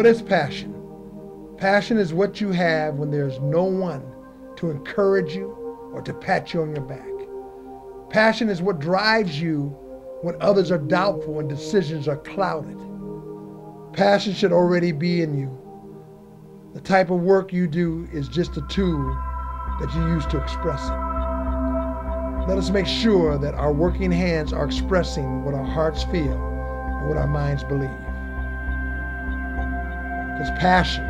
What is passion? Passion is what you have when there's no one to encourage you or to pat you on your back. Passion is what drives you when others are doubtful and decisions are clouded. Passion should already be in you. The type of work you do is just a tool that you use to express it. Let us make sure that our working hands are expressing what our hearts feel and what our minds believe. Because passion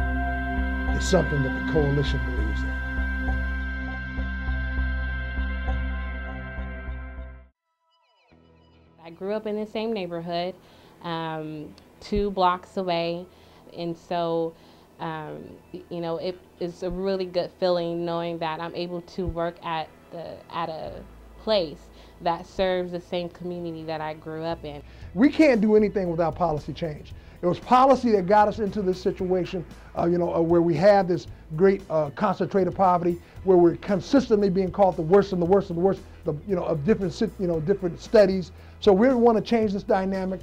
is something that the coalition believes in. I grew up in the same neighborhood, 2 blocks away, and so you know, it's a really good feeling knowing that I'm able to work at a place that serves the same community that I grew up in. We can't do anything without policy change. It was policy that got us into this situation, where we have this great concentrated poverty, where we're consistently being called the worst and the worst and the worst, of different studies. So we want to change this dynamic.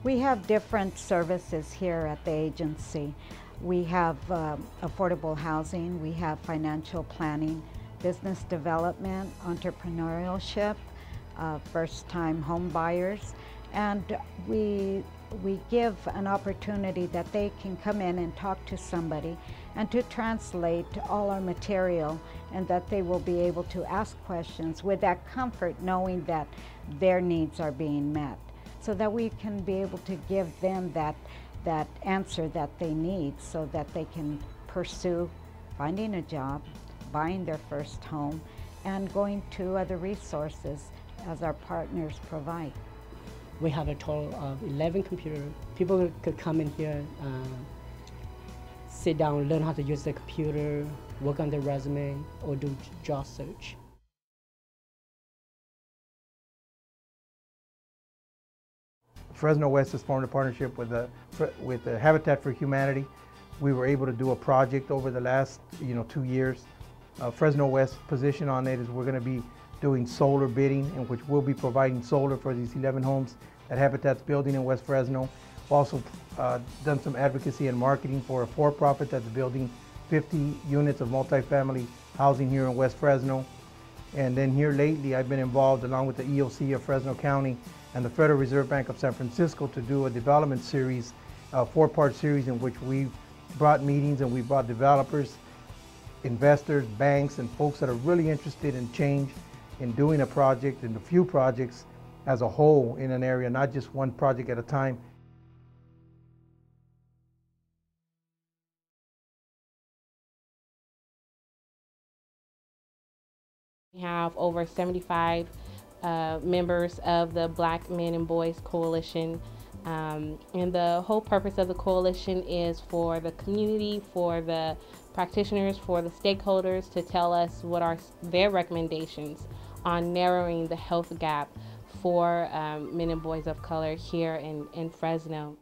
We have different services here at the agency. We have affordable housing, we have financial planning, business development, entrepreneurship, first-time home buyers, and we give an opportunity that they can come in and talk to somebody and to translate all our material, and that they will be able to ask questions with that comfort, knowing that their needs are being met, so that we can be able to give them that answer that they need, so that they can pursue finding a job, buying their first home, and going to other resources as our partners provide. We have a total of 11 computers. People could come in here, sit down, learn how to use the computer, work on their resume, or do job search. Fresno West has formed a partnership with the Habitat for Humanity. We were able to do a project over the last 2 years. Fresno West's position on it is we're going to be doing solar bidding, in which we'll be providing solar for these 11 homes that Habitat's building in West Fresno. We've also done some advocacy and marketing for a for-profit that's building 50 units of multifamily housing here in West Fresno. And then here lately, I've been involved along with the EOC of Fresno County and the Federal Reserve Bank of San Francisco to do a development series, a 4-part series in which we've brought meetings and we've brought developers, investors, banks, and folks that are really interested in change, in doing a project and a few projects as a whole in an area, not just one project at a time. We have over 75 members of the Black Men and Boys Coalition, and the whole purpose of the coalition is for the community, for the practitioners, for the stakeholders to tell us what are their recommendations on narrowing the health gap for men and boys of color here in Fresno.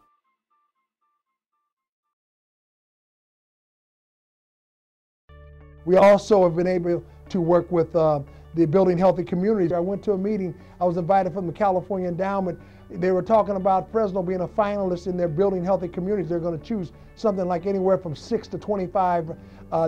We also have been able to work with the Building Healthy Communities. I went to a meeting, I was invited from the California Endowment. They were talking about Fresno being a finalist in their Building Healthy Communities. They're going to choose something like anywhere from 6 to 25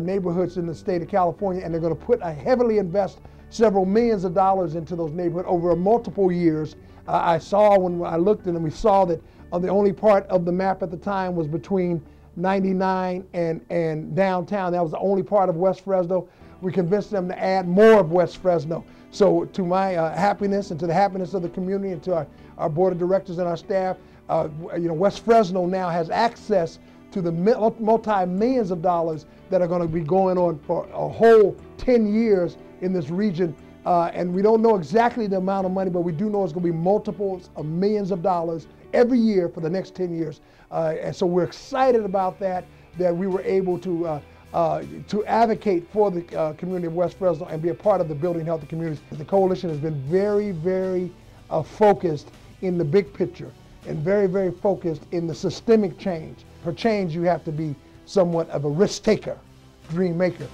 neighborhoods in the state of California, and they're going to heavily invest several millions of dollars into those neighborhoods over multiple years. I saw when I looked at them, we saw that the only part of the map at the time was between 99 and downtown. That was the only part of West Fresno. We convinced them to add more of West Fresno. So to my happiness and to the happiness of the community and to our board of directors and our staff, West Fresno now has access to the multi-millions of dollars that are going to be going on for a whole 10 years in this region. And we don't know exactly the amount of money, but we do know it's going to be multiples of millions of dollars every year for the next 10 years. And so we're excited about that we were able to advocate for the community of West Fresno and be a part of the Building Healthy Communities. The coalition has been very, very focused in the big picture and very, very focused in the systemic change. For change, you have to be somewhat of a risk taker, dream maker.